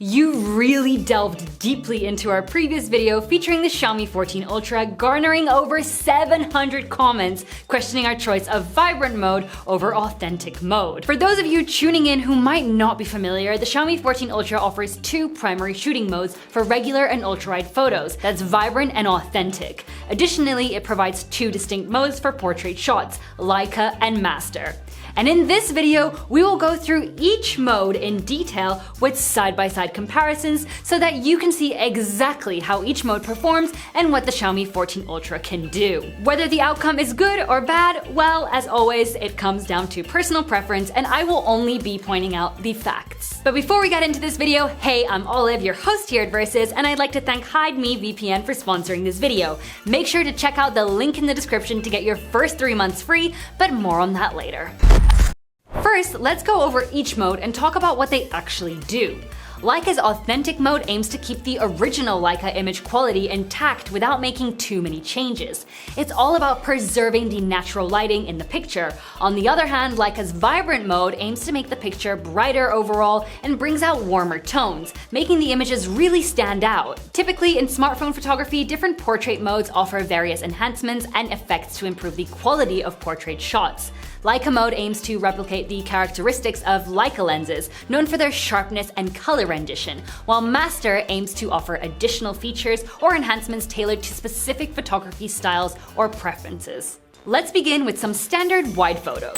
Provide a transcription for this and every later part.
You really delved deeply into our previous video featuring the Xiaomi 14 Ultra, garnering over 700 comments questioning our choice of vibrant mode over authentic mode. For those of you tuning in who might not be familiar, the Xiaomi 14 Ultra offers two primary shooting modes for regular and ultra-wide photos, that's vibrant and authentic. Additionally, it provides two distinct modes for portrait shots, Leica and Master. And in this video, we will go through each mode in detail with side-by-side comparisons so that you can see exactly how each mode performs and what the Xiaomi 14 Ultra can do. Whether the outcome is good or bad, well, as always, it comes down to personal preference, and I will only be pointing out the facts. But before we get into this video, hey, I'm Olive, your host here at Versus, and I'd like to thank Hide Me VPN for sponsoring this video. Make sure to check out the link in the description to get your first 3 months free, but more on that later. First, let's go over each mode and talk about what they actually do. Leica's authentic mode aims to keep the original Leica image quality intact without making too many changes. It's all about preserving the natural lighting in the picture. On the other hand, Leica's vibrant mode aims to make the picture brighter overall and brings out warmer tones, making the images really stand out. Typically, in smartphone photography, different portrait modes offer various enhancements and effects to improve the quality of portrait shots. Leica mode aims to replicate the characteristics of Leica lenses, known for their sharpness and color rendition, while Master aims to offer additional features or enhancements tailored to specific photography styles or preferences. Let's begin with some standard wide photos.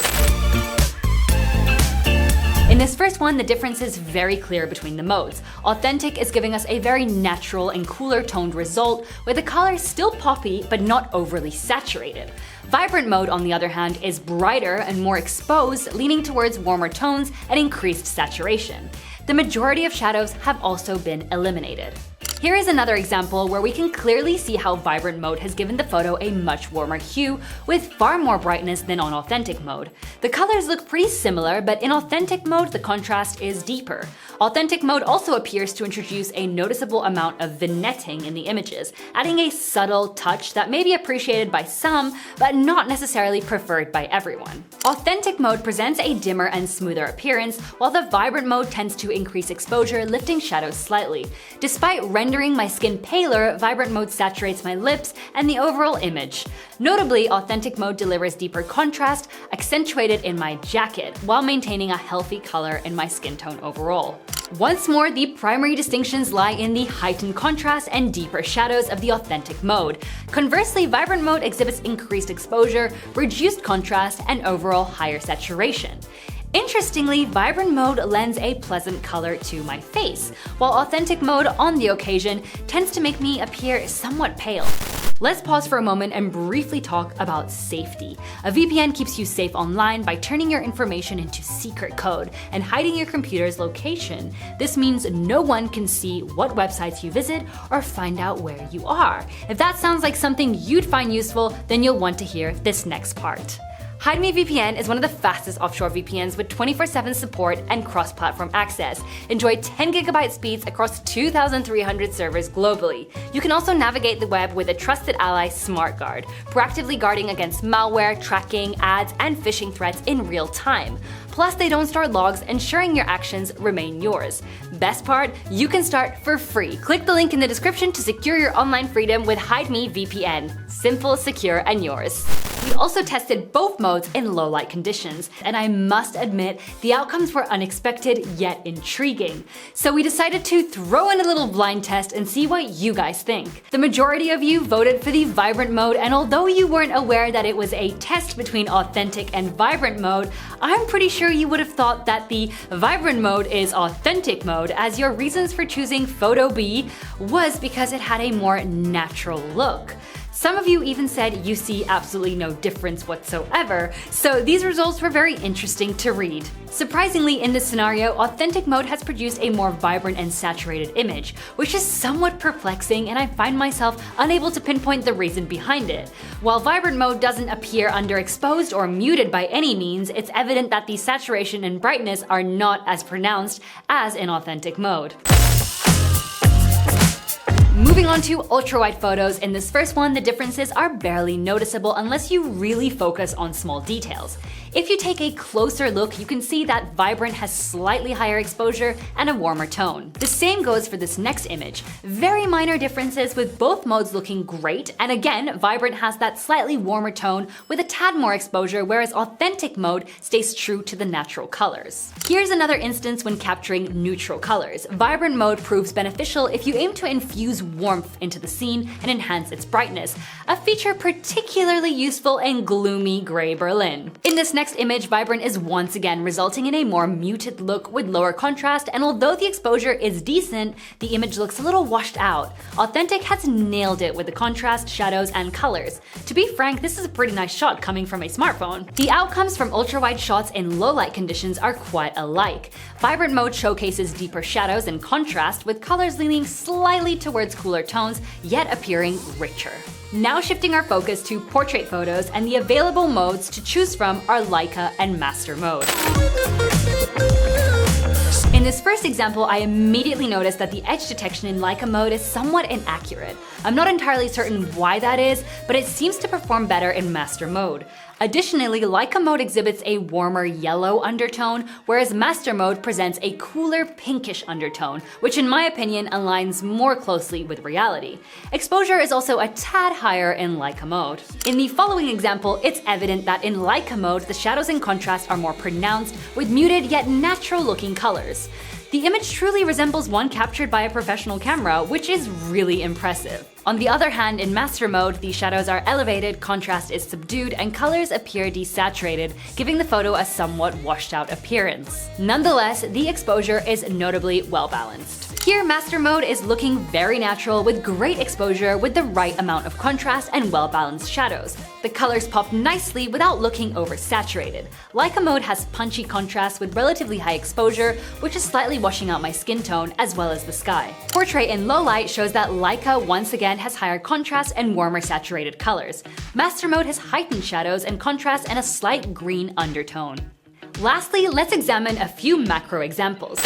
In this first one, the difference is very clear between the modes. Authentic is giving us a very natural and cooler toned result, with the color still poppy but not overly saturated. Vibrant mode, on the other hand, is brighter and more exposed, leaning towards warmer tones and increased saturation. The majority of shadows have also been eliminated. Here is another example where we can clearly see how vibrant mode has given the photo a much warmer hue, with far more brightness than on authentic mode. The colors look pretty similar, but in authentic mode the contrast is deeper. Authentic mode also appears to introduce a noticeable amount of vignetting in the images, adding a subtle touch that may be appreciated by some, but not necessarily preferred by everyone. Authentic mode presents a dimmer and smoother appearance, while the vibrant mode tends to increase exposure, lifting shadows slightly. Despite rendering my skin paler, vibrant mode saturates my lips and the overall image. Notably, authentic mode delivers deeper contrast, accentuated in my jacket, while maintaining a healthy color in my skin tone overall. Once more, the primary distinctions lie in the heightened contrast and deeper shadows of the authentic mode. Conversely, vibrant mode exhibits increased exposure, reduced contrast, and overall higher saturation. Interestingly, vibrant mode lends a pleasant color to my face, while authentic mode, on the occasion, tends to make me appear somewhat pale. Let's pause for a moment and briefly talk about safety. A VPN keeps you safe online by turning your information into secret code and hiding your computer's location. This means no one can see what websites you visit or find out where you are. If that sounds like something you'd find useful, then you'll want to hear this next part. Hide Me VPN is one of the fastest offshore VPNs with 24/7 support and cross-platform access. Enjoy 10 GB speeds across 2,300 servers globally. You can also navigate the web with a trusted ally, SmartGuard, proactively guarding against malware, tracking, ads, and phishing threats in real time. Plus, they don't store logs, ensuring your actions remain yours. Best part, you can start for free. Click the link in the description to secure your online freedom with Hide Me VPN. Simple, secure, and yours. We also tested both modes in low light conditions, and I must admit, the outcomes were unexpected yet intriguing. So we decided to throw in a little blind test and see what you guys think. The majority of you voted for the vibrant mode, and although you weren't aware that it was a test between authentic and vibrant mode, I'm pretty sure you would have thought that the vibrant mode is authentic mode, as your reasons for choosing photo B was because it had a more natural look. Some of you even said you see absolutely no difference whatsoever, so these results were very interesting to read. Surprisingly, in this scenario, authentic mode has produced a more vibrant and saturated image, which is somewhat perplexing, and I find myself unable to pinpoint the reason behind it. While vibrant mode doesn't appear underexposed or muted by any means, it's evident that the saturation and brightness are not as pronounced as in authentic mode. Moving on to ultra-wide photos, in this first one the differences are barely noticeable unless you really focus on small details. If you take a closer look, you can see that Vibrant has slightly higher exposure and a warmer tone. The same goes for this next image. Very minor differences with both modes looking great, and again, Vibrant has that slightly warmer tone with a tad more exposure, whereas Authentic mode stays true to the natural colors. Here's another instance when capturing neutral colors. Vibrant mode proves beneficial if you aim to infuse warmth into the scene and enhance its brightness, a feature particularly useful in gloomy gray Berlin. In this next image, Vibrant is once again resulting in a more muted look with lower contrast, and although the exposure is decent, the image looks a little washed out. Authentic has nailed it with the contrast, shadows, and colors. To be frank, this is a pretty nice shot coming from a smartphone. The outcomes from ultra-wide shots in low light conditions are quite alike. Vibrant mode showcases deeper shadows and contrast, with colors leaning slightly towards cooler tones, yet appearing richer. Now shifting our focus to portrait photos, and the available modes to choose from are Leica and Master mode. In this first example, I immediately noticed that the edge detection in Leica mode is somewhat inaccurate. I'm not entirely certain why that is, but it seems to perform better in Master mode. Additionally, Leica mode exhibits a warmer yellow undertone, whereas Master mode presents a cooler pinkish undertone, which in my opinion aligns more closely with reality. Exposure is also a tad higher in Leica mode. In the following example, it's evident that in Leica mode, the shadows and contrast are more pronounced, with muted yet natural looking colors. The image truly resembles one captured by a professional camera, which is really impressive. On the other hand, in Master mode, the shadows are elevated, contrast is subdued, and colors appear desaturated, giving the photo a somewhat washed out appearance. Nonetheless, the exposure is notably well balanced. Here, Master mode is looking very natural with great exposure with the right amount of contrast and well-balanced shadows. The colors pop nicely without looking oversaturated. Leica mode has punchy contrast with relatively high exposure, which is slightly washing out my skin tone as well as the sky. Portrait in low light shows that Leica once again has higher contrast and warmer saturated colors. Master mode has heightened shadows and contrast and a slight green undertone. Lastly, let's examine a few macro examples.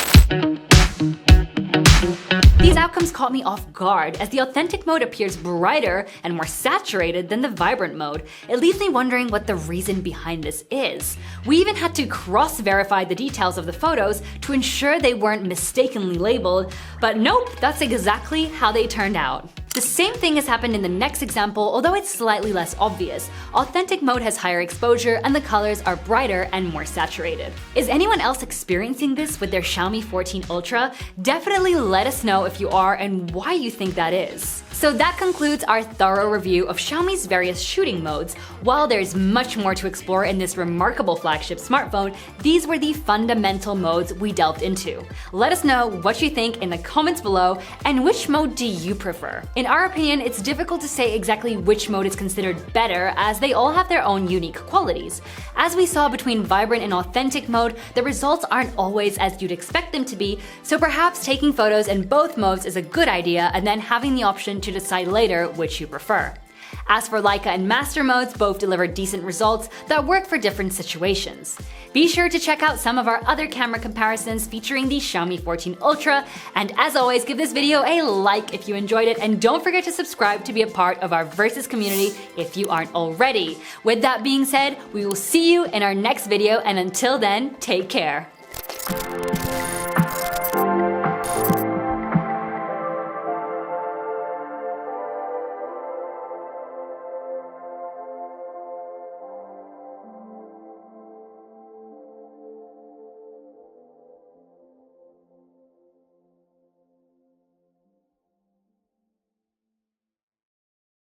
These outcomes caught me off guard, as the Authentic mode appears brighter and more saturated than the Vibrant mode. It leaves me wondering what the reason behind this is. We even had to cross-verify the details of the photos to ensure they weren't mistakenly labeled, but nope, that's exactly how they turned out. The same thing has happened in the next example, although it's slightly less obvious. Authentic mode has higher exposure and the colors are brighter and more saturated. Is anyone else experiencing this with their Xiaomi 14 Ultra? Definitely let us know if you are and why you think that is. So that concludes our thorough review of Xiaomi's various shooting modes. While there's much more to explore in this remarkable flagship smartphone, these were the fundamental modes we delved into. Let us know what you think in the comments below, and which mode do you prefer? In our opinion, it's difficult to say exactly which mode is considered better, as they all have their own unique qualities. As we saw between Vibrant and Authentic mode, the results aren't always as you'd expect them to be, so perhaps taking photos in both modes is a good idea, and then having the option to decide later which you prefer. As for Leica and Master modes, both deliver decent results that work for different situations. Be sure to check out some of our other camera comparisons featuring the Xiaomi 14 Ultra, and as always, give this video a like if you enjoyed it, and don't forget to subscribe to be a part of our Versus community if you aren't already. With that being said, we will see you in our next video, and until then, take care.